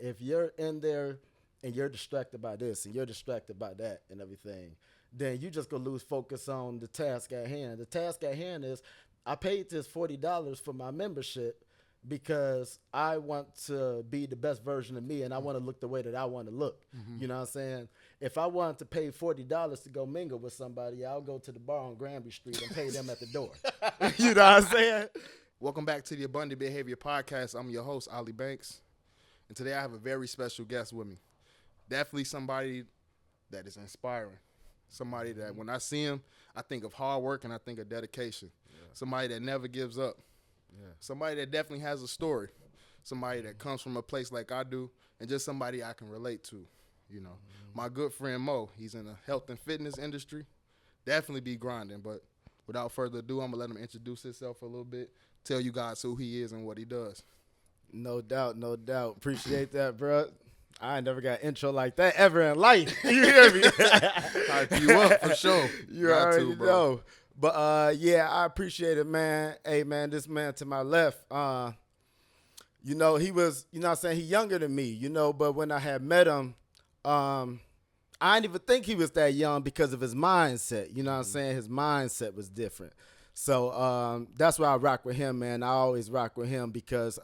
if you're in there and you're distracted by this and you're distracted by that and everything, then you just gonna lose focus on the task at hand. The task at hand is I paid this $40 for my membership because I want to be the best version of me and I want to look the way that I want to look. You know what I'm saying? If I wanted to pay $40 to go mingle with somebody, I'll go to the bar on Granby Street and pay them at the door. You know what I'm saying? Welcome back to the Abundant Behavior Podcast. I'm your host, Ali Banks. And today I have a very special guest with me. Definitely somebody that is inspiring. Somebody that when I see him, I think of hard work and I think of dedication. Yeah. Somebody that never gives up. Yeah. Somebody that definitely has a story. Somebody that comes from a place like I do and just somebody I can relate to. You know, my good friend Mo, he's in the health and fitness industry. Definitely be grinding, but without further ado, I'm going to let him introduce himself a little bit, tell you guys who he is and what he does. No doubt, no doubt. Appreciate that, bro. I ain't never got an intro like that ever in life. You hear me? Hype you up for sure. You already know. But, yeah, I appreciate it, man. Hey, man, this man to my left, you know, he was, you know what I'm saying, he younger than me, you know, but when I had met him, I didn't even think he was that young because of his mindset. You know what I'm saying? His mindset was different. So that's why I rock with him, man. I always rock with him because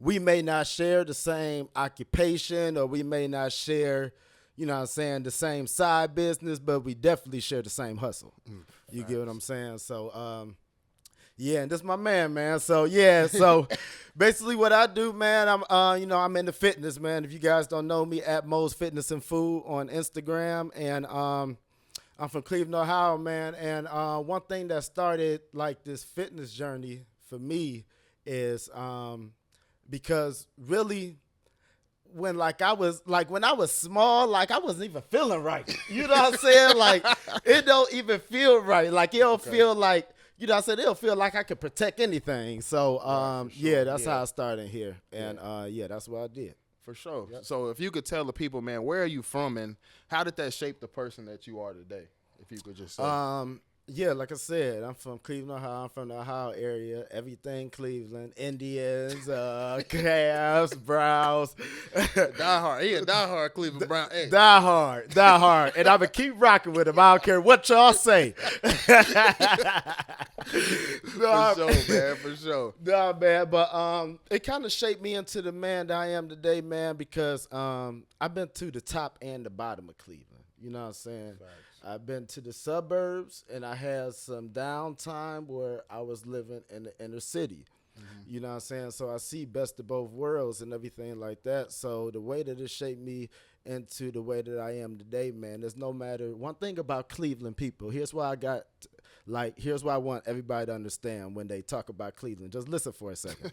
we may not share the same occupation or we may not share, you know what I'm saying, the same side business, but we definitely share the same hustle. You get what I'm saying? So, yeah, and this is my man. So, yeah, so basically what I do, man, I'm, you know, I'm into fitness, man. If you guys don't know me, at Mo's Fitness and Food on Instagram, and I'm from Cleveland, Ohio, man. And one thing that started like this fitness journey for me is because really when I was small, like I wasn't even feeling right. You know what I'm saying? Like it don't even feel right. Like it don't feel like, you know what I'm saying? It don't feel like I could protect anything. So sure. Yeah, that's how I started here. And yeah, that's what I did. For sure. Yep. So if you could tell the people, man, where are you from and how did that shape the person that you are today? If you could just say. Yeah, like I said, I'm from Cleveland, Ohio. I'm from the Ohio area. Everything Cleveland. Indians, Cavs, Browns. Die-hard. He a die-hard Cleveland Brown. Hey. Die hard. And I'm going to keep rocking with him. I don't care what y'all say. For sure, man. For sure. Nah, man. But it kind of shaped me into the man that I am today, man, because I've been to the top and the bottom of Cleveland. You know what I'm saying? Right. I've been to the suburbs, and I had some downtime where I was living in the inner city. Mm-hmm. You know what I'm saying? So I see best of both worlds and everything like that. So the way that it shaped me into the way that I am today, man, there's no matter. One thing about Cleveland people, here's why I want everybody to understand when they talk about Cleveland. Just listen for a second.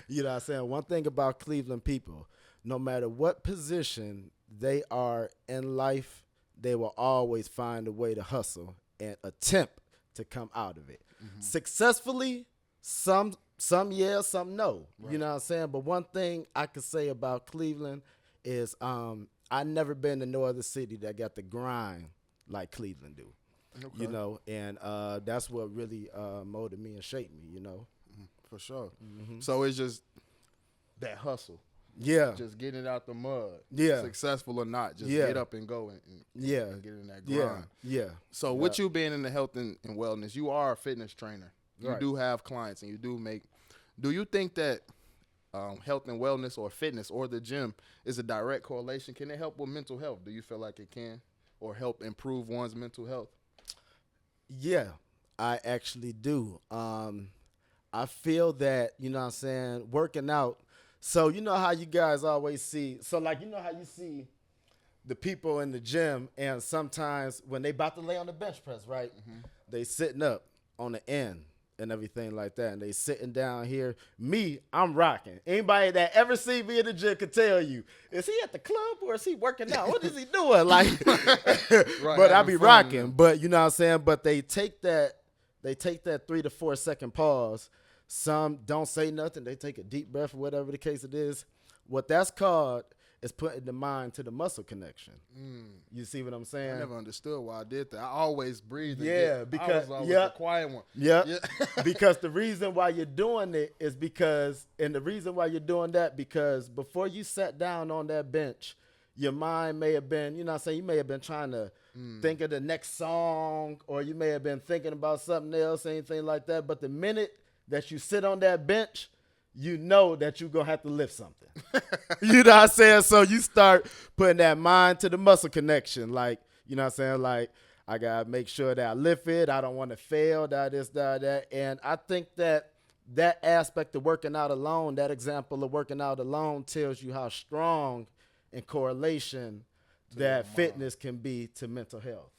You know what I'm saying? One thing about Cleveland people, no matter what position they are in life, they will always find a way to hustle and attempt to come out of it. Mm-hmm. Successfully, some yeah, some no. Right. You know what I'm saying? But one thing I could say about Cleveland is I never been to no other city that got the grind like Cleveland do. Okay. You know, and that's what really molded me and shaped me, you know. For sure. Mm-hmm. So it's just that hustle. Yeah. Just getting it out the mud. Yeah. Successful or not. Just get up and go and get in that grind. Yeah. So with you being in the health and wellness, you are a fitness trainer. You do have clients and you do you think that health and wellness or fitness or the gym is a direct correlation? Can it help with mental health? Do you feel like it can or help improve one's mental health? Yeah, I actually do. I feel that, you know what I'm saying, working out. So you know how you guys always see, so like you know how you see the people in the gym and sometimes when they about to lay on the bench press, right, they sitting up on the end and everything like that and they sitting down here. Me, I'm rocking. Anybody that ever see me in the gym can tell you, is he at the club or is he working out? What is he doing? Like, right, but I be rocking. But you know what I'm saying? But they take that 3 to 4 second pause. Some don't say nothing. They take a deep breath or whatever the case it is. What that's called is putting the mind to the muscle connection. You see what I'm saying? I never understood why I did that. I always breathed. Yeah, I because was always the quiet one. Yeah. Yeah. Because the reason why you're doing it is because before you sat down on that bench, your mind may have been, you know what I'm saying, you may have been trying to think of the next song, or you may have been thinking about something else, anything like that. But the minute that you sit on that bench, you know that you're going to have to lift something. You know what I'm saying? So you start putting that mind to the muscle connection. Like, you know what I'm saying? Like, I got to make sure that I lift it. I don't want to fail, that. And I think that aspect of working out alone, that example of working out alone tells you how strong in correlation that fitness can be to mental health.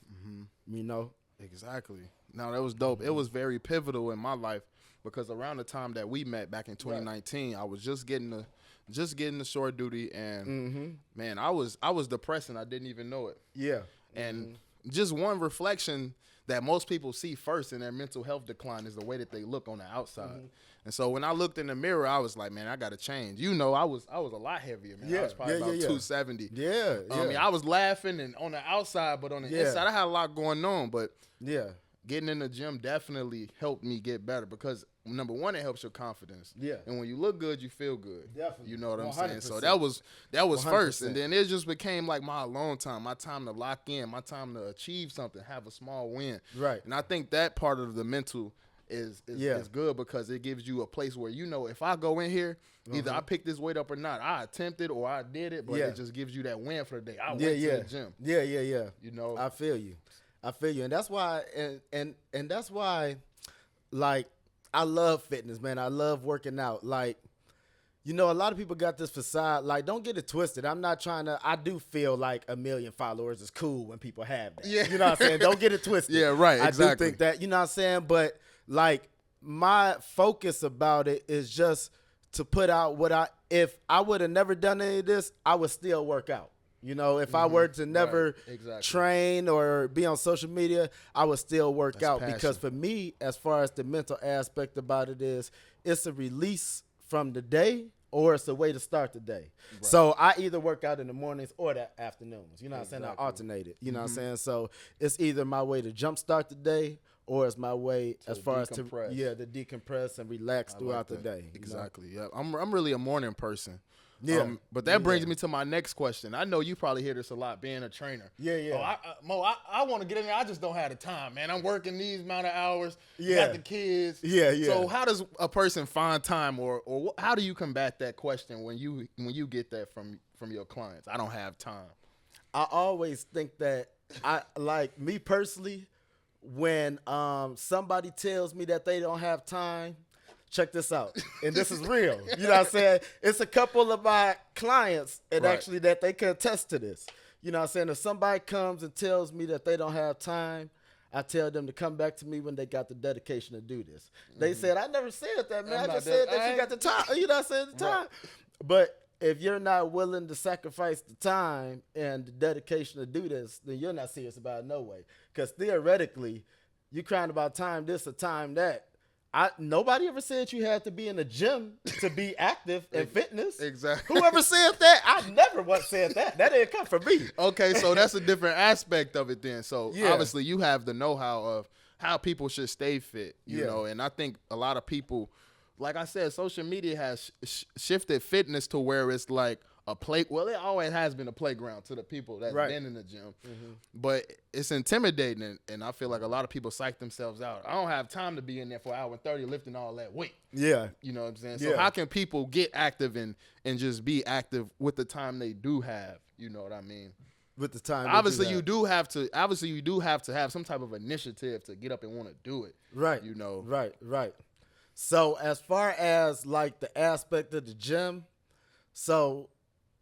You know? Exactly. No, that was dope. It was very pivotal in my life because around the time that we met back in 2019, I was just getting the short duty, and man, I was depressed and I didn't even know it. Yeah. And just one reflection that most people see first in their mental health decline is the way that they look on the outside. And so when I looked in the mirror, I was like, man, I got to change. You know, I was a lot heavier, man. I was probably about 270. Yeah. I mean, I was laughing and on the outside, but on the inside, I had a lot going on. But getting in the gym definitely helped me get better because, number one, it helps your confidence. Yeah. And when you look good, you feel good. Definitely. You know what I'm 100%. saying? So that was 100%. First. And then it just became like my alone time, my time to lock in, my time to achieve something, have a small win. Right. And I think that part of the mental is good because it gives you a place where, you know, if I go in here, either I pick this weight up or not. I attempted or I did it, but it just gives you that win for the day. I went to the gym. Yeah. You know? I feel you. And that's why and that's why, like, I love fitness, man. I love working out. Like, you know, a lot of people got this facade. Like, don't get it twisted. I'm not trying to. I do feel like 1 million followers is cool when people have that. Yeah. You know what I'm saying? Don't get it twisted. Yeah, right. Exactly. I do think that, you know what I'm saying? But, like, my focus about it is just to put out if I would have never done any of this, I would still work out. You know, if I were to never train or be on social media, I would still work out. Passion. Because for me, as far as the mental aspect about it is, it's a release from the day or it's a way to start the day. Right. So I either work out in the mornings or the afternoons. You know what I'm saying? I alternate it. You know what I'm saying? So it's either my way to jumpstart the day or it's my way as far as to decompress and relax throughout the day. Exactly. Yeah. I'm really a morning person. Yeah. But that brings me to my next question. I know you probably hear this a lot, being a trainer. Yeah. Oh, I want to get in there. I just don't have the time, man. I'm working these amount of hours. Yeah. Got the kids. Yeah. So how does a person find time, or how do you combat that question when you get that from your clients? I don't have time. I always think that me personally, when somebody tells me that they don't have time, check this out. And this is real. You know what I'm saying? It's a couple of my clients and actually that they can attest to this. You know what I'm saying? If somebody comes and tells me that they don't have time, I tell them to come back to me when they got the dedication to do this. They said, I never said that, man. I just said that you got the time. You know what I'm saying? The time. But if you're not willing to sacrifice the time and the dedication to do this, then you're not serious about it no way. Because theoretically, you crying about time this or time that. Nobody ever said you had to be in the gym to be active in fitness. Exactly. Whoever said that, I never once said that. That didn't come from me. Okay, so that's a different aspect of it then. So obviously you have the know-how of how people should stay fit, you know, and I think a lot of people, like I said, social media has shifted fitness to where it's like it always has been a playground to the people that's been in the gym. But it's intimidating, and I feel like a lot of people psych themselves out. I don't have time to be in there for an hour and 30 lifting all that weight. Yeah. You know what I'm saying? So how can people get active and just be active with the time they do have? You know what I mean? With the time. Obviously, you do have to have some type of initiative to get up and want to do it. Right. You know. Right. So as far as like the aspect of the gym, so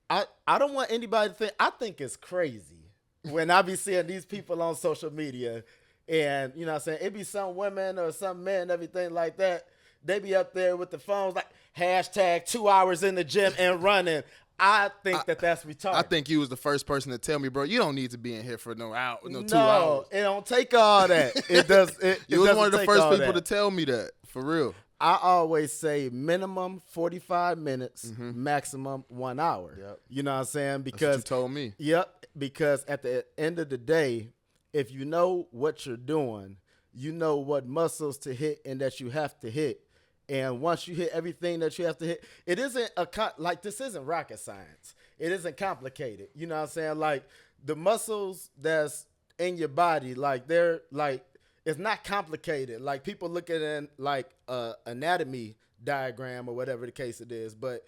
I don't want anybody to think, I think it's crazy when I be seeing these people on social media and, you know what I'm saying, it be some women or some men, everything like that. They be up there with the phones like hashtag 2 hours in the gym and running. I think that's retarded. I think you was the first person to tell me, bro, you don't need to be in here for no 2 hours. No, it don't take all that. It does. You was one of the first people to tell me that, for real. I always say minimum 45 minutes, maximum 1 hour. Yep. You know what I'm saying? That's what Because you told me. Yep, because at the end of the day, if you know what you're doing, you know what muscles to hit and that you have to hit. And once you hit everything that you have to hit, it isn't like this isn't rocket science. It isn't complicated. You know what I'm saying? Like the muscles that's in your body, like they're like it's not complicated. Like people look at it in like anatomy diagram or whatever the case it is, but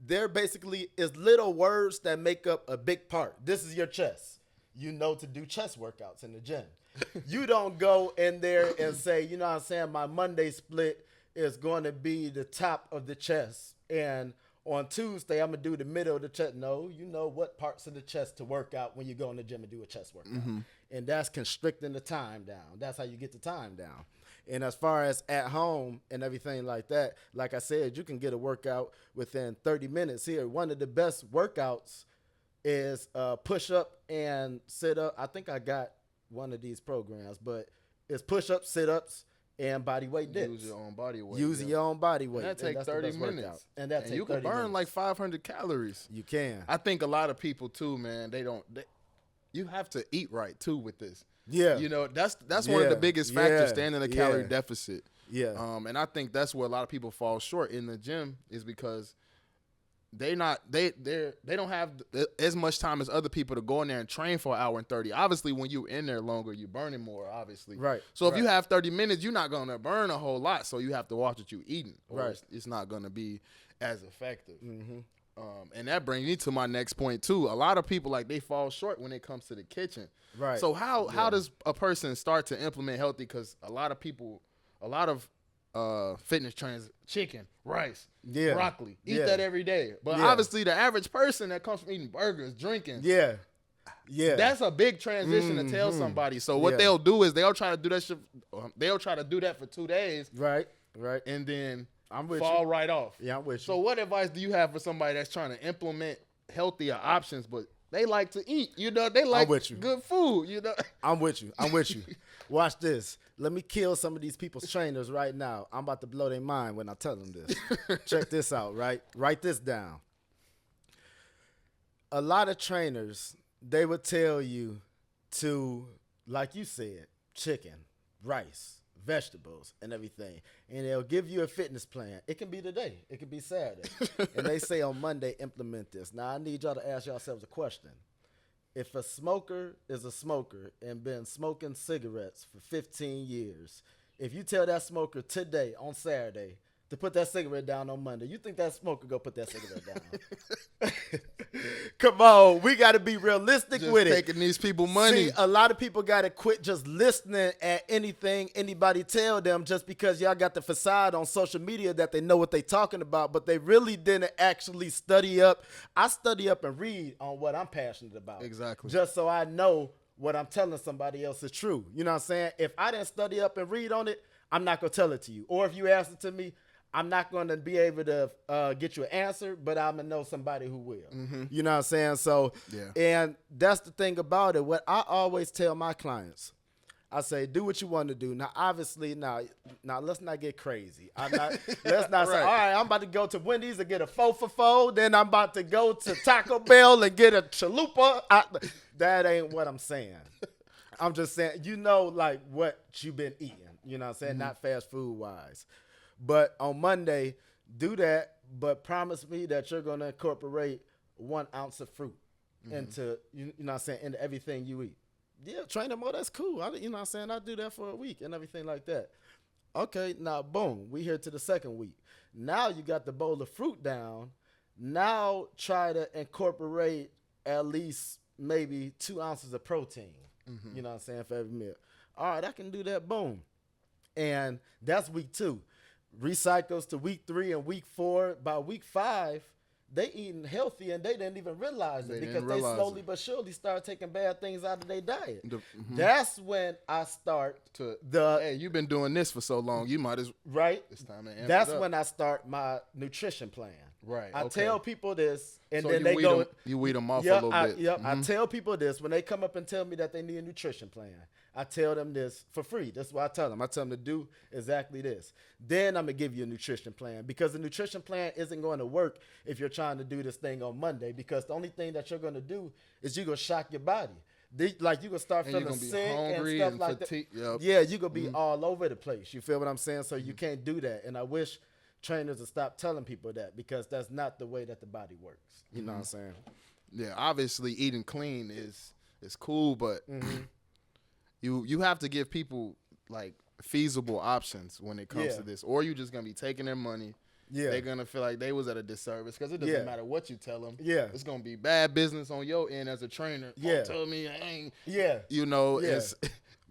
there basically is little words that make up a big part. This is your chest. You know to do chest workouts in the gym. You don't go in there and say, you know what I'm saying, my Monday split is going to be the top of the chest. And on Tuesday, I'm going to do the middle of the chest. No, you know what parts of the chest to work out when you go in the gym and do a chest workout. And that's constricting the time down. That's how you get the time down. And as far as at home and everything like that, like I said, you can get a workout within 30 minutes here. One of the best workouts is push up and sit up. I think I got one of these programs, but it's push up, sit ups, and body weight dips. Use your own body weight. Using your own body weight. And that takes 30 minutes. And that takes you can 30 burn minutes. like 500 calories. You can. I think a lot of people too, man, you have to eat right too with this. Yeah. You know, that's one of the biggest factors, staying in a calorie Yeah. deficit. Yeah. And I think that's where a lot of people fall short in the gym is because they don't have as much time as other people to go in there and train for an hour and 30. Obviously, when you're in there longer, you're burning more, obviously. Right. So if you have 30 minutes, you're not going to burn a whole lot. So you have to watch what you're eating. Or Right. It's not going to be as effective. Mm-hmm. And that brings me to my next point too. A lot of people they fall short when it comes to the kitchen. Right. So how does a person start to implement healthy? Because a lot of fitness trainers, chicken, rice, broccoli, eat that every day. But obviously the average person that comes from eating burgers, drinking, Yeah. that's a big transition to tell somebody. So what they'll do is they'll try to do that shit. They'll try to do that for 2 days. Right. And then I'm with fall you. right off. Yeah, I'm with you. So what advice do you have for somebody that's trying to implement healthier options, but they like to eat? You know, they like with you. good food. You know, I'm with you. Watch this. Let me kill some of these people's trainers right now. I'm about to blow their mind when I tell them this. Check this out, right? Write this down. A lot of trainers, they would tell you to, like you said, chicken, rice, vegetables, and everything. And they'll give you a fitness plan. It can be today. It can be Saturday. And they say on Monday, implement this. Now, I need y'all to ask yourselves a question. If a smoker is a smoker and been smoking cigarettes for 15 years, if you tell that smoker today on Saturday to put that cigarette down on Monday, you think that smoker go put that cigarette down? Come on, we got to be realistic just with it. taking these people money. See, a lot of people got to quit just listening at anything anybody tell them just because y'all got the facade on social media that they know what they talking about, but they really didn't actually study up. I study up and read on what I'm passionate about. Exactly. Just so I know what I'm telling somebody else is true. You know what I'm saying? If I didn't study up and read on it, I'm not going to tell it to you. Or if you ask it to me, I'm not going to be able to get you an answer, but I'm going to know somebody who will. Mm-hmm. You know what I'm saying? So, and that's the thing about it. What I always tell my clients, I say, do what you want to do. Now, obviously, now let's not get crazy. Let's not say, all right, I'm about to go to Wendy's and get a 4 for $4. Then I'm about to go to Taco Bell and get a chalupa. That ain't what I'm saying. I'm just saying, you know, like what you've been eating. You know what I'm saying? Not fast food wise. But on Monday, do that, but promise me that you're going to incorporate 1 ounce of fruit into, you know what I'm saying, into everything you eat. Yeah, train them more, that's cool. You know what I'm saying? I do that for a week and everything like that. Okay, now, boom, we here to the second week. Now you got the bowl of fruit down. Now try to incorporate at least maybe 2 ounces of protein, you know what I'm saying, for every meal. All right, I can do that, boom. And that's week 2. Recycles to week 3 and week 4. By week 5, they eating healthy and they didn't even realize it because they slowly but surely start taking bad things out of their diet. That's when I start hey, you've been doing this for so long, you might as right. It's time to amp That's it up. when I start my nutrition plan. Right. I okay. tell people this, and So then you they weed go. them, you weed them off a Yeah, little bit. I tell people this when they come up and tell me that they need a nutrition plan. I tell them this for free. That's what I tell them. I tell them to do exactly this. Then I'm going to give you a nutrition plan, because the nutrition plan isn't going to work if you're trying to do this thing on Monday, because the only thing that you're going to do is you're going to shock your body. Like you're going to start And you're feeling gonna be sick and hungry stuff and like fatigued. that. Yep. Yeah, you're going to be all over the place. You feel what I'm saying? So you can't do that. And I wish trainers would stop telling people that, because that's not the way that the body works. You know what I'm saying? Yeah, obviously eating clean is cool, but you have to give people like feasible options when it comes Yeah. to this, or you just gonna be taking their money. Yeah. They're gonna feel like they was at a disservice, because it doesn't Yeah. matter what you tell them. Yeah. It's gonna be bad business on your end as a trainer. Yeah. Don't tell me I ain't. Yeah. You know, Yeah. it's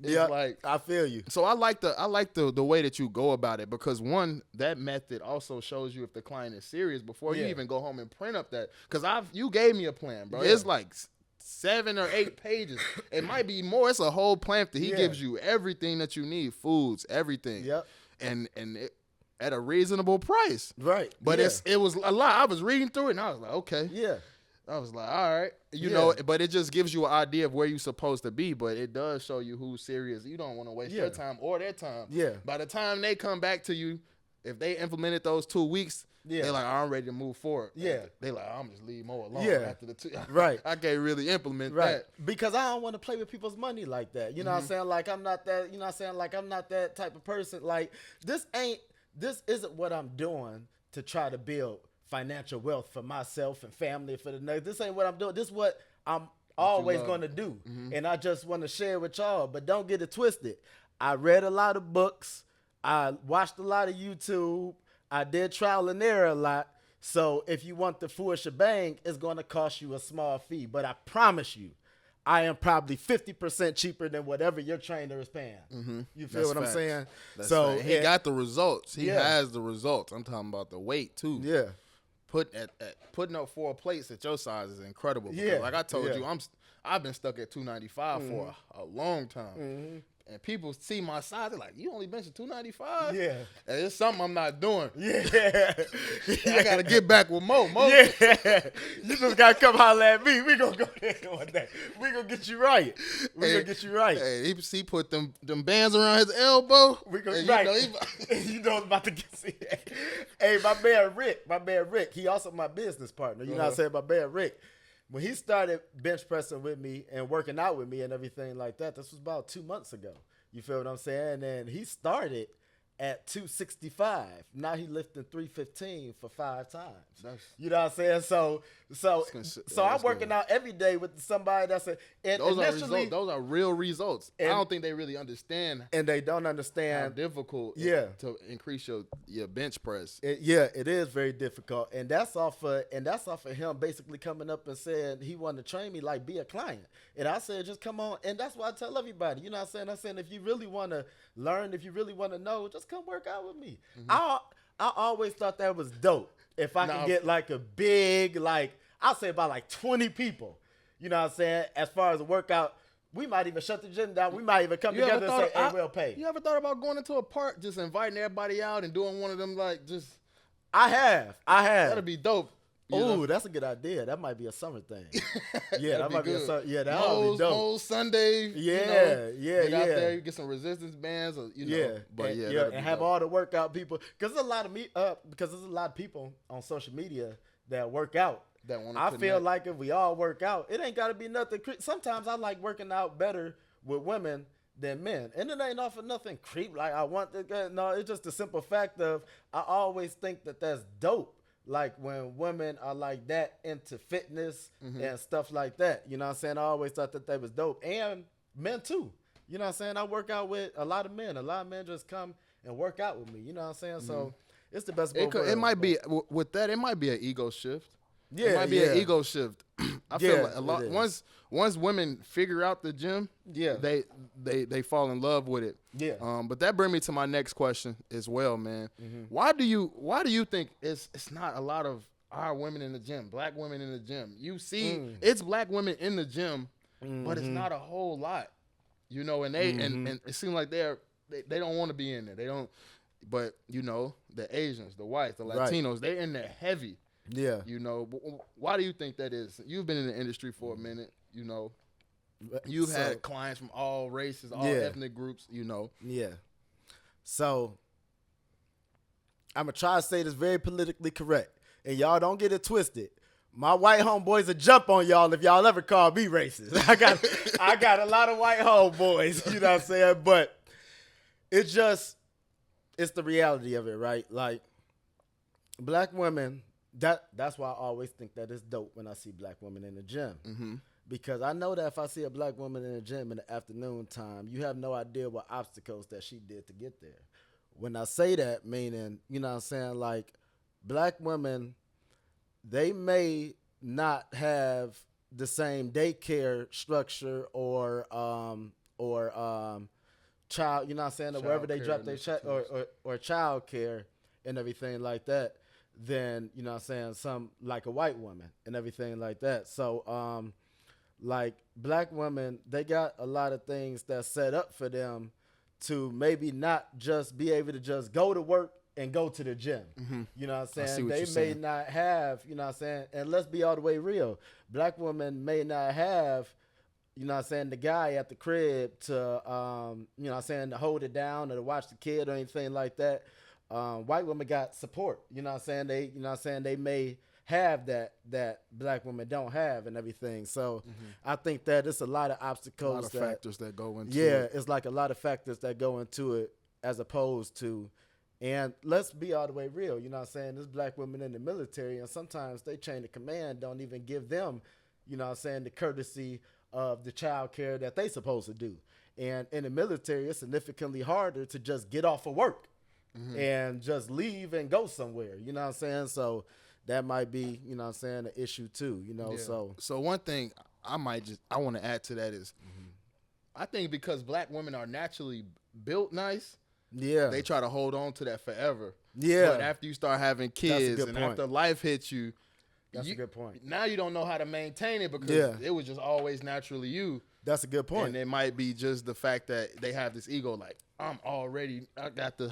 Yeah, like. I feel you. So I like the way that you go about it, because one, that method also shows you if the client is serious before you Yeah. even go home and print up that. Because you gave me a plan, bro. Yeah. It's like 7 or 8 pages. It might be more. It's a whole plan that he Yeah. gives you everything that you need, foods, everything. Yep. And at a reasonable price. Right. But yeah. it was a lot. I was reading through it and I was like, okay. Yeah. I was like, all right. You Yeah. know, but it just gives you an idea of where you're supposed to be, but it does show you who's serious. You don't want to waste Yeah. your time or their time. Yeah. By the time they come back to you, if they implemented those 2 weeks, Yeah. they're like, I'm ready to move forward. Yeah. They like, I'm just leave more alone Yeah. after the 2. Right. I can't really implement Right. that. Because I don't want to play with people's money like that. You know what I'm saying? Like I'm not that, you know what I'm saying? Like I'm not that type of person. Like this isn't what I'm doing to try to build financial wealth for myself and family for the next. This ain't what I'm doing. This is what I'm always love. going to do. And I just want to share with y'all, but don't get it twisted. I read a lot of books. I watched a lot of YouTube. I did trial and error a lot. So if you want the full shebang, it's going to cost you a small fee. But I promise you, I am probably 50% cheaper than whatever your trainer is paying. You feel That's what I'm facts. saying? That's So right. He got the results. He Yeah. has the results. I'm talking about the weight too. yeah, Putting up 4 plates at your size is incredible. Because Yeah. like I told Yeah. you, I've been stuck at 295 for a long time. And people see my size, they're like, "You only benching 295?" Yeah. And it's something I'm not doing. yeah, I gotta get back with Mo. yeah. You just gotta come holler at me. We gonna go there one day. We gonna get you right. We gonna get you right. Hey, he put them bands around his elbow. We gonna and right. You know, You know what's about to get see. Hey, my man Rick, he also my business partner. You know what I'm saying? My man Rick. When he started bench pressing with me and working out with me and everything like that, this was about 2 months ago. You feel what I'm saying? And he started at 265. Now he lifting 315 for 5 times. You know what I'm saying? So I'm working out every day with somebody that's and those are initially, results. Those are real results. I don't think they really understand and they don't how understand. difficult Yeah. to increase your bench press. It is very difficult, and that's off of him basically coming up and saying he wanted to train me like be a client, and I said just come on, and that's why I tell everybody, you know what I'm saying? I'm saying if you really want to learn, if you really want to know, just come work out with me. I always thought that was dope. If I can get like a big, like I'll say about like 20 people, you know what I'm saying? As far as a workout, we might even shut the gym down. We might even come together and say, hey, we'll pay. You ever thought about going into a park, just inviting everybody out and doing one of them like just? I have. That'd be dope. You know? Oh, that's a good idea. That might be a summer thing. Yeah, that That'd might be a good. summer. Yeah, that would be dope. Moles Sunday. Yeah, get out there, you get some resistance bands, or you know. Yeah, But and, that'd be and have dope. all the workout people because there's a lot of people on social media that work out. That wanna I feel connect. like if we all work out, it ain't got to be nothing. Sometimes I like working out better with women than men, and it ain't off of nothing creep. Like I want to. No, it's just the simple fact of I always think that that's dope. Like when women are like that into fitness and stuff like that. You know what I'm saying? I always thought that was dope. And men too. You know what I'm saying? I work out with a lot of men. A lot of men just come and work out with me. You know what I'm saying? So it's the best. It might be with that. It might be an ego shift. Yeah, it might be yeah. an ego shift. I Yeah, feel like a it lot. is. Once women figure out the gym, Yeah. they fall in love with it. Yeah. But that brings me to my next question as well, man. Why do you think it's not a lot of our women in the gym, black women in the gym? You see, it's black women in the gym, but it's not a whole lot. You know, and they and it seems like they don't want to be in there. They don't. But you know, the Asians, the whites, the Right. Latinos, they're in there heavy. Yeah. You know, why do you think that is? You've been in the industry for a minute. You know, you've had clients from all races, all ethnic groups. You know. Yeah. So I'm gonna try to say this very politically correct, and y'all don't get it twisted. My white homeboys will jump on y'all if y'all ever call me racist. I got a lot of white homeboys, you know what I'm saying? But it's the reality of it, right? Like, black women, that's why I always think that it's dope when I see black women in the gym. Mm-hmm. Because I know that if I see a black woman in the gym in the afternoon time, you have no idea what obstacles that she did to get there. When I say that, meaning, you know what I'm saying, like, black women, they may not have the same daycare structure or child, you know what I'm saying, or wherever they drop their child or child care and everything like that, than, you know what I'm saying, some like a white woman and everything like that. So like black women, they got a lot of things that's set up for them to maybe not just be able to just go to work and go to the gym. Mm-hmm. You know what I'm saying? What they may not have, you know what I'm saying? And let's be all the way real. Black women may not have, you know what I'm saying, the guy at the crib to, you know what I'm saying, to hold it down or to watch the kid or anything like that. White women got support. You know what I'm saying? They, you know what I'm saying, they may have that black women don't have and everything. So I think that it's a lot of obstacles. A lot of factors that go into it. Yeah, it's like a lot of factors that go into it as opposed to. And let's be all the way real, you know what I'm saying? There's black women in the military, and sometimes they chain of command don't even give them, you know what I'm saying, the courtesy of the child care that they supposed to do. And in the military, it's significantly harder to just get off of work and just leave and go somewhere, you know what I'm saying? So that might be, you know what I'm saying, an issue too, you know? Yeah. So one thing I want to add to that is I think because black women are naturally built nice, yeah, they try to hold on to that forever. Yeah. But after you start having kids and after life hits you, that's a good point. Now you don't know how to maintain it because it was just always naturally you. That's a good point. And it might be just the fact that they have this ego, like, I got the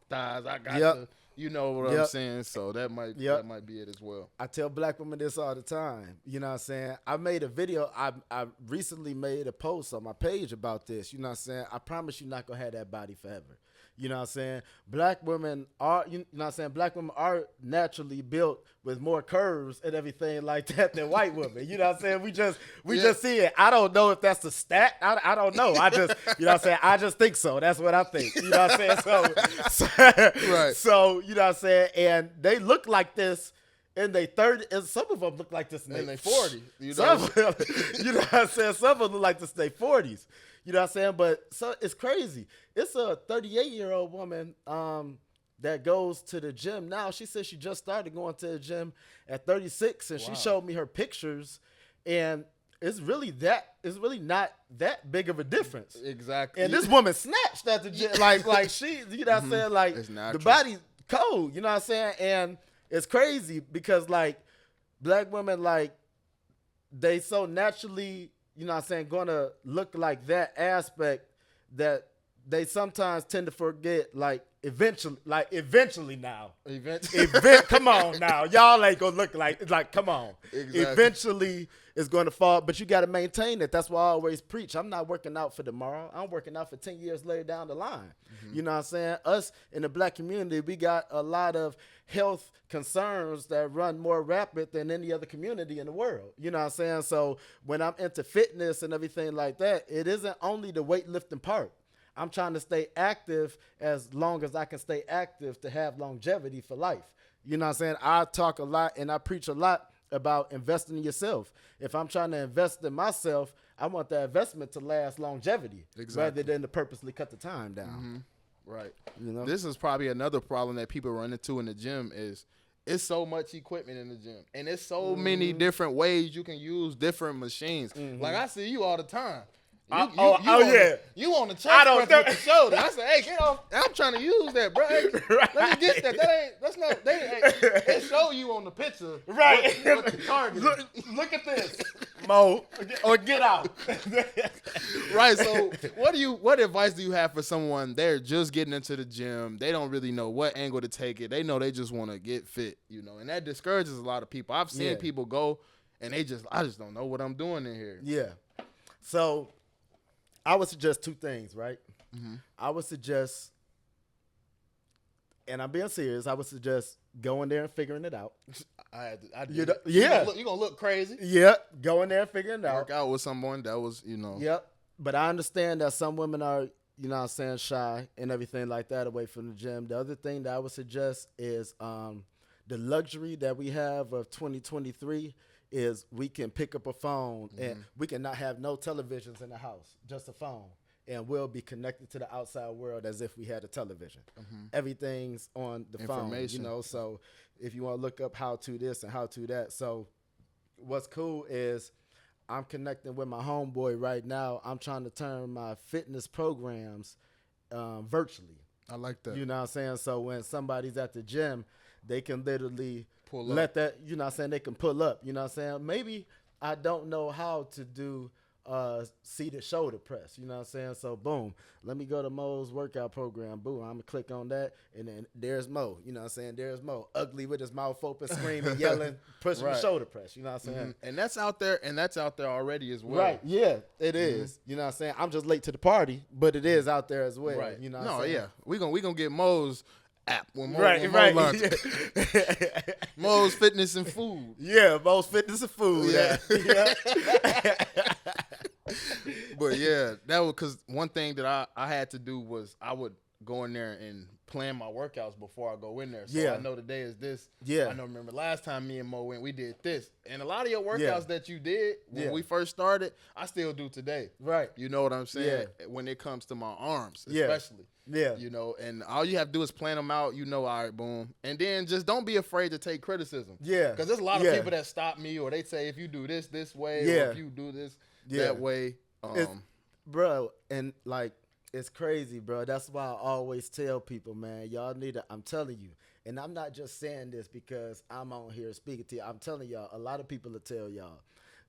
thighs, I got the, you know what I'm saying? So that might be it as well. I tell black women this all the time. You know what I'm saying? I made a video. I recently made a post on my page about this. You know what I'm saying? I promise you're not going to have that body forever. You know what I'm saying? Black women are, you know what I'm saying? Black women are naturally built with more curves and everything like that than white women. You know what I'm saying? We just see it. I don't know if that's a stat. I don't know. I just, you know what I'm saying? I just think so. That's what I think. You know what I'm saying? Right. So, you know what I'm saying? And they look like this in their 30s, and some of them look like this in their 40s. You know what I'm saying? Some of them look like this in their 40s. You know what I'm saying? But so it's crazy. It's a 38-year-old woman that goes to the gym now. She said she just started going to the gym at 36, and she showed me her pictures, and it's really not that big of a difference. Exactly. And this woman snatched at the gym, like she, you know what I'm saying? Like the body cold, you know what I'm saying? And it's crazy because like black women, like they so naturally, you know what I'm saying, gonna look like that aspect that they sometimes tend to forget, like eventually now. Come on now. Y'all ain't gonna look like come on. Exactly. Eventually it's gonna fall, but you gotta maintain it. That's why I always preach. I'm not working out for tomorrow. I'm working out for 10 years later down the line. You know what I'm saying? Us in the black community, we got a lot of health concerns that run more rapid than any other community in the world. You know what I'm saying? So when I'm into fitness and everything like that, it isn't only the weightlifting part. I'm trying to stay active as long as I can stay active to have longevity for life. You know what I'm saying? I talk a lot and I preach a lot about investing in yourself. If I'm trying to invest in myself, I want that investment to last longevity rather than to purposely cut the time down. Right. You know? This is probably another problem that people run into in the gym is it's so much equipment in the gym. And it's so many different ways you can use different machines. Like I see you all the time. You on the chest press with the shoulder. I said, hey, get off. I'm trying to use that, bro. Hey, let me get that. They show you on the picture. Right. What the target look at this. Mo, or get out. Right. So what advice do you have for someone they're just getting into the gym? They don't really know what angle to take it. They know they just want to get fit, and that discourages a lot of people. I've seen people go and I just don't know what I'm doing in here. Yeah. So I would suggest two things, right? Mm-hmm. I would suggest, and I'm being serious, I would suggest going there and figuring it out. I did. You know, yeah. You're going to look crazy. Yeah, going there and figuring it out. Work out with someone that was, Yep. But I understand that some women are, shy and everything like that away from the gym. The other thing that I would suggest is the luxury that we have of 2023 is we can pick up a phone and we can not have no televisions in the house, just a phone. And we'll be connected to the outside world as if we had a television. Everything's on the phone, so if you want to look up how to this and how to that. So what's cool is I'm connecting with my homeboy right now. I'm trying to turn my fitness programs virtually. I like that. You know what I'm saying? So when somebody's at the gym, they can literally Pull up. let that, they can pull up. You know what I'm saying? Maybe I don't know how to do seated shoulder press, you know what I'm saying? So boom, let me go to Mo's workout program. Boom, I'm gonna click on that, and then there's Mo, you know what I'm saying? There's Mo, ugly with his mouth open, screaming, yelling, pushing the shoulder press, you know what I'm saying? And that's out there already as well. Right, yeah, it is. You know what I'm saying? I'm just late to the party, but it is out there as well. Right. You know what I'm saying? Yeah. We gonna get Mo's app when Mo, Right, when Mo right. launches. Mo's Fitness and Food. Yeah, Mo's Fitness and Food. Yeah. But yeah, that was because one thing that I had to do was I would go in there and plan my workouts before I go in there. So I know today is this. Yeah. I know, remember last time me and Mo went, we did this. And a lot of your workouts that you did when Yeah. we first started, I still do today. Right. You know what I'm saying? When it comes to my arms, Yeah. especially. Yeah. And all you have to do is plan them out, all right, boom. And then just don't be afraid to take criticism. Yeah. Because there's a lot of people that stop me, or they say, if you do this way, or if you do this that way. Bro, and like, it's crazy, bro. That's why I always tell people, man, y'all need to, I'm telling you, and I'm not just saying this because I'm on here speaking to you. I'm telling y'all, a lot of people will tell y'all,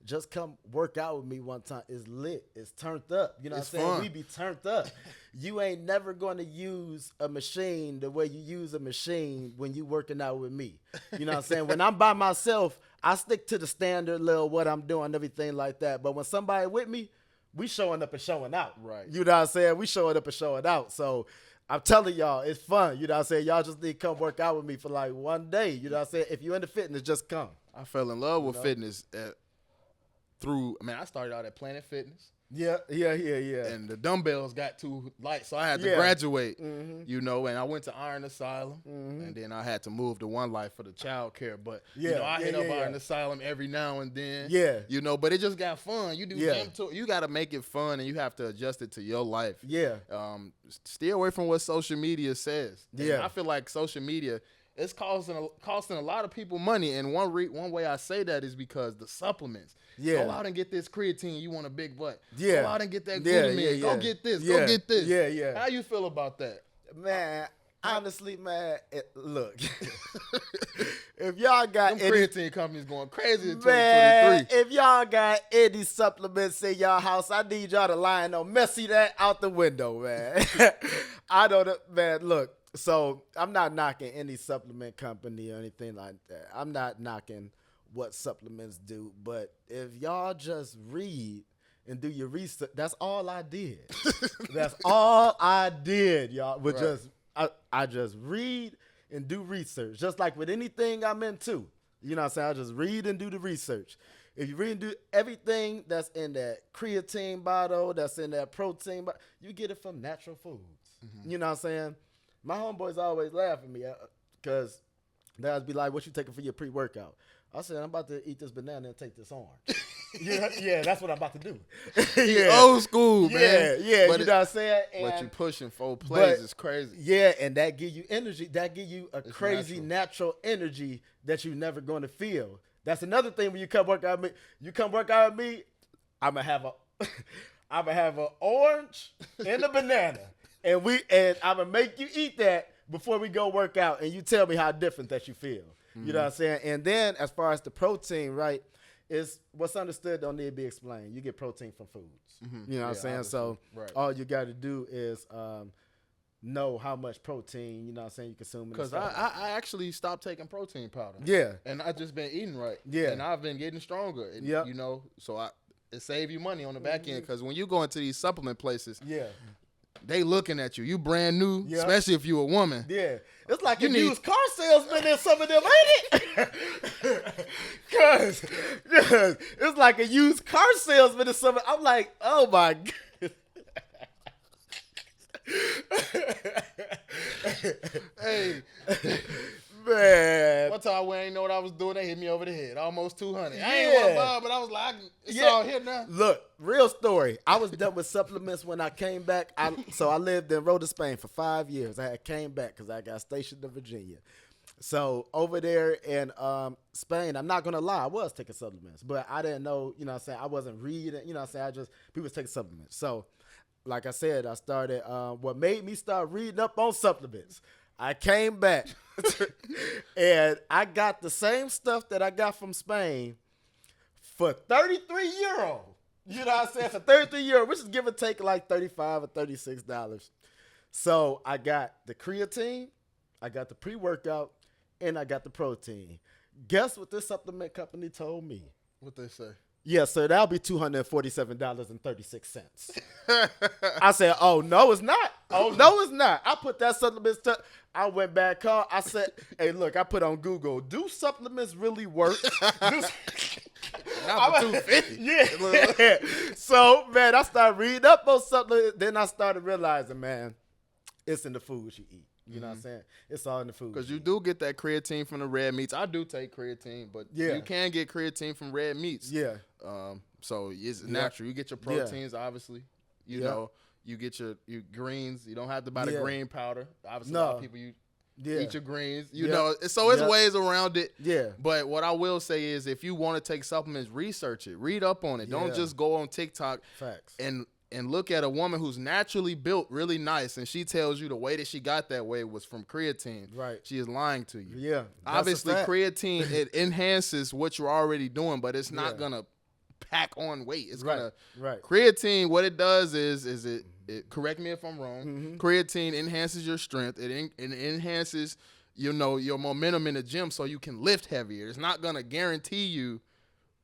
just come work out with me one time. It's lit. It's turned up. You know what I'm saying? Fun. We be turned up. You ain't never going to use a machine the way you use a machine when you working out with me. You know what I'm saying? When I'm by myself, I stick to the standard little what I'm doing, everything like that. But when somebody with me, we showing up and showing out. Right. You know what I'm saying? We showing up and showing out. So I'm telling y'all, it's fun. You know what I'm saying? Y'all just need to come work out with me for like one day. You know what I'm saying? If you're into fitness, just come. I fell in love with fitness I started out at Planet Fitness. Yeah. And the dumbbells got too light, so I had to graduate, and I went to Iron Asylum, and then I had to move to One Life for the child care. But, I hit up Iron Asylum every now and then. Yeah. But it just got fun. You do gym tour. You got to make it fun, and you have to adjust it to your life. Yeah. Stay away from what social media says. Yeah. And I feel like social media, it's costing a lot of people money. And one way I say that is because the supplements. Yeah. Go out and get this creatine. You want a big butt. Yeah. Go out and get that glutamine. Go get this. Yeah. Go get this. Yeah. How you feel about that? Man, honestly, man, look. If y'all got Them creatine companies going crazy in man, 2023. if y'all got any supplements in y'all house, I need y'all to line on messy that out the window, man. I don't, man, look. So I'm not knocking any supplement company or anything like that. I'm not knocking what supplements do, but if y'all just read and do your research, that's all I did. That's all I did, y'all. But I just read and do research, just like with anything I'm into. You know what I'm saying? I just read and do the research. If you read and do everything that's in that creatine bottle, that's in that protein bottle, you get it from natural foods. You know what I'm saying? My homeboys always laugh at me because they'll be like, what you taking for your pre-workout? I said, I'm about to eat this banana and take this orange. yeah, that's what I'm about to do. Old school, man. Yeah, But you know what I'm saying? But you pushing 4 plays is crazy. Yeah, and that give you energy. That give you a crazy natural energy that you're never going to feel. That's another thing when you come work out with me. You come work out with me, I'm gonna have an orange and a banana. And I'm gonna make you eat that before we go work out, and you tell me how different that you feel. You know what I'm saying? And then as far as the protein, right? it's what's understood don't need to be explained. You get protein from foods. You know what I'm saying? obviously. So Right. all you got to do is know how much protein, you know what I'm saying, you consume. in a Because supplement. I actually stopped taking protein powder. Yeah. And I just been eating right. Yeah. And I've been getting stronger. And, Yep. you know, so it save you money on the back end. Because when you go into these supplement places, Yeah. they they looking at you. You brand new, Yep. especially if you a woman. Yeah. It's like You a need- used car salesman in some of them, ain't it? Cause it's like a used car salesman in some of I'm like, oh my God. Hey, Man. one time we ain't know what I was doing. They hit me over the head. Almost 200. I ain't Yeah. want to buy, but I was like, it's Yeah. all here now. Look, real story. I was done with supplements when I came back. So I lived in Rhoda, Spain for 5 years. I had came back because I got stationed in Virginia. So over there in Spain, I'm not gonna lie, I was taking supplements, but I didn't know, you know what I'm saying, I wasn't reading, you know what I'm saying, people was taking supplements. So like I said, I started, what made me start reading up on supplements, I came back and I got the same stuff that I got from Spain for 33 euro. You know what I'm saying? For 33 euro, which is give or take like $35 or $36. So I got the creatine, I got the pre-workout, and I got the protein. Guess what this supplement company told me? What they say? Yeah, so that'll be $247.36. I said, oh, no, it's not. Oh, no, it's not. I put that supplement stuff. I went back home. I said, hey, look, I put on Google, do supplements really work? Not for 250. Yeah. So, man, I started reading up on supplements. Then I started realizing, man, it's in the foods you eat. You know what I'm saying? It's all in the food. Because you do get that creatine from the red meats. I do take creatine, but Yeah. you can get creatine from red meats. Yeah. So it's natural. You get your proteins, obviously. You Yeah. know, you get your greens. You don't have to buy the Yeah. green powder. Obviously, a No. lot of people Yeah. eat your greens. You Yeah. know, so it's Yeah. ways around it. Yeah. But what I will say is, if you want to take supplements, research it. Read up on it. Yeah. Don't just go on TikTok Facts. and look at a woman who's naturally built really nice, and she tells you the way that she got that way was from creatine. Right. She is lying to you. Yeah. That's a Obviously, fact. creatine, it enhances what you're already doing, but it's not Yeah. gonna pack on weight. It's Right. gonna Right. creatine. What it does is it correct me if I'm wrong. Mm-hmm. Creatine enhances your strength. It enhances your momentum in the gym, so you can lift heavier. It's not gonna guarantee you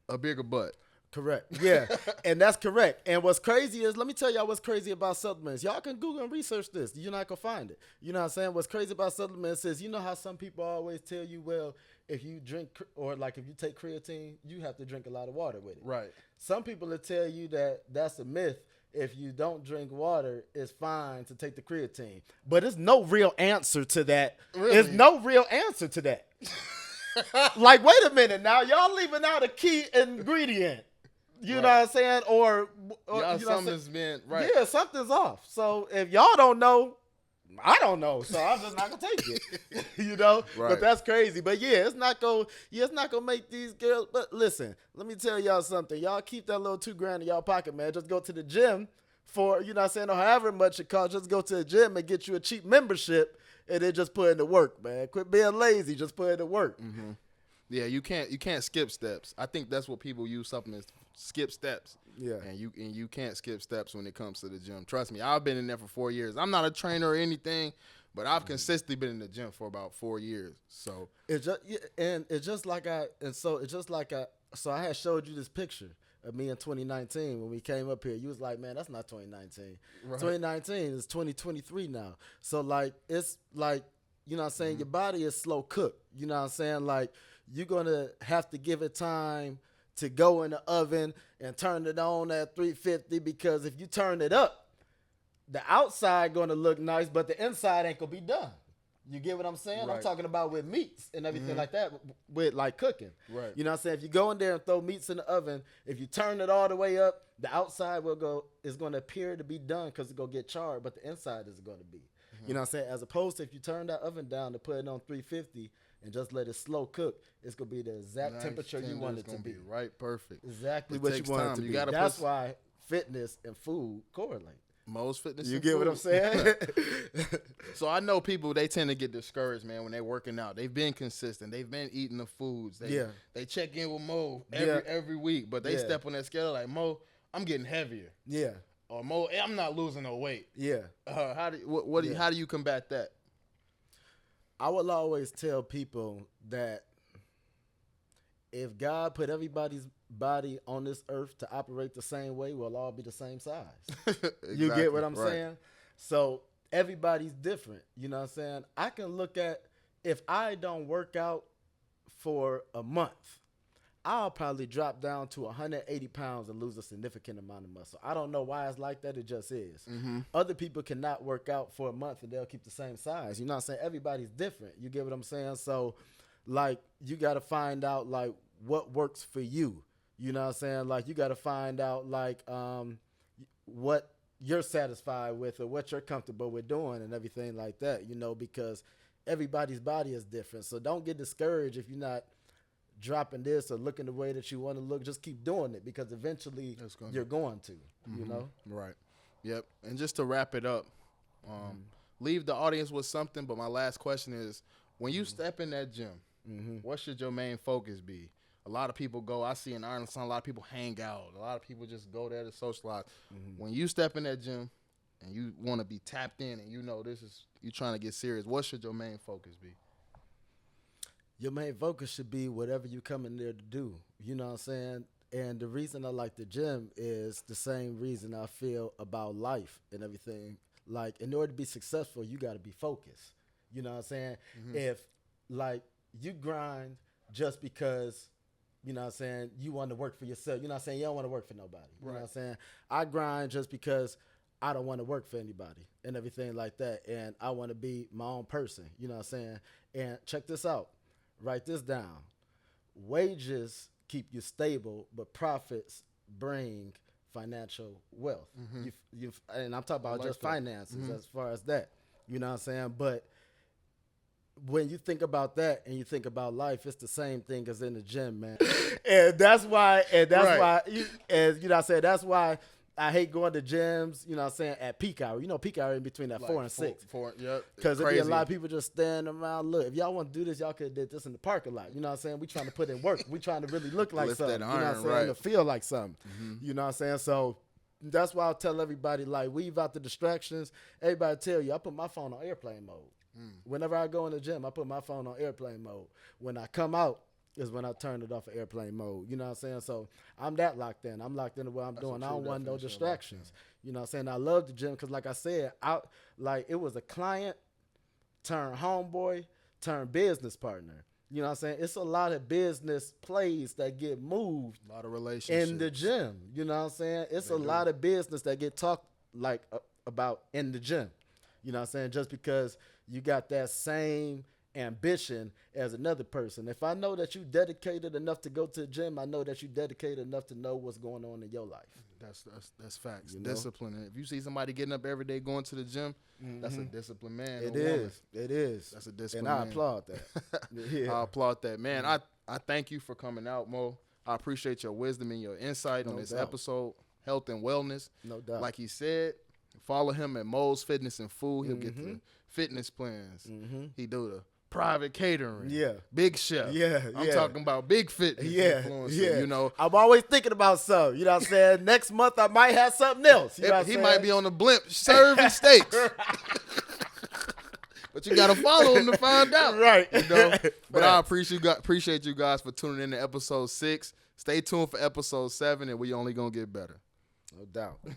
a bigger butt. Correct. Yeah. And that's correct. And what's crazy is, let me tell y'all what's crazy about supplements. Y'all can Google and research this. You're not going to find it. You know what I'm saying? What's crazy about supplements is, you know how some people always tell you, well, if you drink or like if you take creatine, you have to drink a lot of water with it. Right. Some people will tell you that that's a myth. If you don't drink water, it's fine to take the creatine. But there's no real answer to that. Really? There's no real answer to that. Like, wait a minute now. Y'all leaving out a key ingredient. You know what I'm saying? Or Y'all, you know what I'm saying? something's been right. Yeah, something's off. So if y'all don't know, I don't know. So I'm just not gonna take it. You know? Right. But that's crazy. But yeah, it's not gonna make these girls. But listen, let me tell y'all something. Y'all keep that little $2,000 in y'all pocket, man. Just go to the gym for, you know what I'm saying, or however much it costs. Just go to the gym and get you a cheap membership and then just put in the work, man. Quit being lazy. Just put in the work. Mm-hmm. Yeah, you can't skip steps. I think that's what people use supplements. Skip steps. Yeah. And you can't skip steps when it comes to the gym. Trust me, I've been in there for 4 years. I'm not a trainer or anything, but I've consistently been in the gym for about 4 years. So So I had showed you this picture of me in 2019 when we came up here. You was like, man, that's not 2019. Right. 2019 is 2023 now. So like, it's like, you know what I'm saying? Your body is slow cooked. You know what I'm saying? Like, you're going to have to give it time to go in the oven and turn it on at 350, because if you turn it up, the outside going to look nice, but the inside ain't going to be done. You get what I'm saying? I'm Right. talking about with meats and everything like that, with like cooking. Right. You know what I'm saying? If you go in there and throw meats in the oven, if you turn it all the way up, the outside is going to appear to be done because it's going to get charred, but the inside is going to be. You know what I'm saying? As opposed to if you turn that oven down to put it on 350 and just let it slow cook, it's going to be the exact nice, temperature you tender, want it's it to gonna be. right, perfect. Exactly It what takes you want time. it to You be. gotta That's put- why fitness and food correlate. Mo's Fitness. You and get what I'm Food. saying? So I know people, they tend to get discouraged, man, when they're working out. They've been consistent. They've been eating the foods. They check in with Mo every week, but they step on that scale like, Mo, I'm getting heavier. Yeah. Or Mo, I'm not losing no weight. Yeah. How do you combat that? I will always tell people that if God put everybody's body on this earth to operate the same way, we'll all be the same size. Exactly, You get what I'm right. saying? So everybody's different. You know what I'm saying? I can look at, if I don't work out for a month, I'll probably drop down to 180 pounds and lose a significant amount of muscle. I don't know why it's like that. It just is. Mm-hmm. Other people cannot work out for a month and they'll keep the same size. You know what I'm saying? Everybody's different. You get what I'm saying? So, like, you got to find out, like, what works for you. You know what I'm saying? Like, you got to find out, like, what you're satisfied with or what you're comfortable with doing and everything like that, you know, because everybody's body is different. So don't get discouraged if you're not dropping this or looking the way that you want to look. Just keep doing it because eventually you're going to, you know? Right. Yep. And just to wrap it up, leave the audience with something. But my last question is, when you step in that gym, what should your main focus be? A lot of people go, I see in Ireland, a lot of people hang out. A lot of people just go there to socialize. When you step in that gym and you want to be tapped in and you know you're trying to get serious, what should your main focus be? Your main focus should be whatever you come in there to do. You know what I'm saying? And the reason I like the gym is the same reason I feel about life and everything. Like, in order to be successful, you got to be focused. You know what I'm saying? If, like, you grind just because, you know what I'm saying, you want to work for yourself. You know what I'm saying? You don't want to work for nobody. You know what I'm saying? I grind just because I don't want to work for anybody and everything like that. And I want to be my own person. You know what I'm saying? And check this out. Write this down. Wages keep you stable, but profits bring financial wealth. And I'm talking about like just that. finances as far as that. You know what I'm saying? But when you think about that and you think about life, it's the same thing as in the gym, man. And that's why, you know what I'm saying, that's why I hate going to gyms, you know what I'm saying, at peak hour. You know, peak hour in between that 4 and 6. Because there be a lot of people just standing around. Look, if y'all want to do this, y'all could have did this in the parking lot. You know what I'm saying? We trying to put in work. We trying to really look like Lift something. that You know what I'm iron, saying? right. To feel like something. You know what I'm saying? So that's why I'll tell everybody, like, weave out the distractions. Everybody tell you, I put my phone on airplane mode. Whenever I go in the gym, I put my phone on airplane mode. When I come out is when I turn it off of airplane mode. You know what I'm saying? So I'm that locked in. I'm locked into what I'm doing. I don't want no distractions. You know what I'm saying? I love the gym because, like I said, it was a client turn homeboy turn business partner. You know what I'm saying? It's a lot of business plays that get moved A lot of relationships in the gym. You know what I'm saying? It's a lot of business that get talked about in the gym. You know what I'm saying? Just because you got that same ambition as another person. If I know that you dedicated enough to go to the gym, I know that you dedicated enough to know what's going on in your life. That's facts. You know? Discipline. And if you see somebody getting up every day going to the gym, that's a disciplined man. It or woman. is. That's a disciplined And I man. applaud that. Yeah. I applaud that, man. I thank you for coming out, Mo. I appreciate your wisdom and your insight on No this doubt. episode, health and wellness. No doubt. Like he said, follow him at Mo's Fitness and Food. He'll get the fitness plans. He do the private catering. Yeah. Big chef. Yeah, I'm yeah. talking about big fitness influencer, yeah. you know. I'm always thinking about something. You know what I'm saying? Next month I might have something else. You know what He I'm might saying? be on the blimp serving steaks. But you got to follow him to find out. Right. You know? But I appreciate you guys for tuning in to episode 6. Stay tuned for episode 7, and we only going to get better. No doubt.